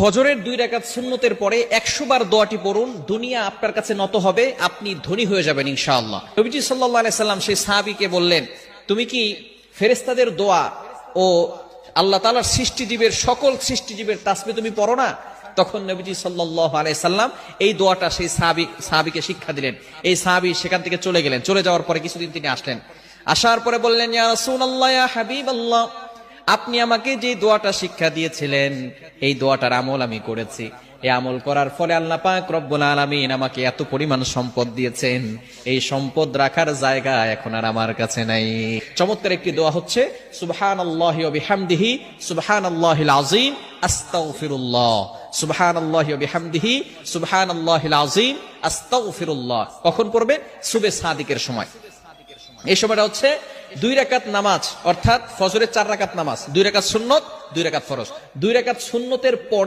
ফজরের 2 রাকাত সুন্নতের পরে 100 বার দোয়াটি পড়ুন, দুনিয়া আপনার কাছে নত হবে, আপনি ধনী হয়ে যাবেন ইনশাআল্লাহ। নবীজি সাল্লাল্লাহু আলাইহি সাল্লাম সেই সাহাবীকে বললেন, তুমি কি ফেরেশতাদের দোয়া ও আল্লাহ তাআলার সৃষ্টিজীবের সকল সৃষ্টিজীবের তাসবিহ তুমি পড়ো না? তখন নবীজি সাল্লাল্লাহু আলাইহি সাল্লাম এই দোয়াটা সেই সাহাবীকে শিক্ষা দিলেন। এই সাহাবী সেখান থেকে চলে গেলেন। চলে যাওয়ার পরে কিছুদিন তিনি আসলেন। আসার পরে বললেন, ইয়া রাসূলুল্লাহ, ইয়া হাবিবাল্লাহ, আপনি আমাকে যে দোয়াটা শিক্ষা দিয়েছিলেন এই দোয়াটার আমল আমি করেছি। এই আমল করার ফলে আল্লাহ পাক রব্বুল আলামিন আমাকে এত পরিমাণ সম্পদ দিয়েছেন, এই সম্পদ রাখার জায়গা এখন আর আমার কাছে নাই। চমৎকার একটি দোয়া হচ্ছে সুবহানাল্লাহি ওয়া বিহামদিহি সুবহানাল্লাহিল আযীম আস্তাগফিরুল্লাহ, সুবহানাল্লাহি ওয়া বিহামদিহি সুবহানাল্লাহিল আযীম আস্তাগফিরুল্লাহ। কখন পড়বে? সুবহে সাদিকের সময়। এই সময়টা হচ্ছে 2 রাকাত নামাজ, অর্থাৎ ফজরের 4 রাকাত নামাজ, 2 রাকাত সুন্নত, 2 রাকাত ফরজ। 2 রাকাত সুন্নতের পরে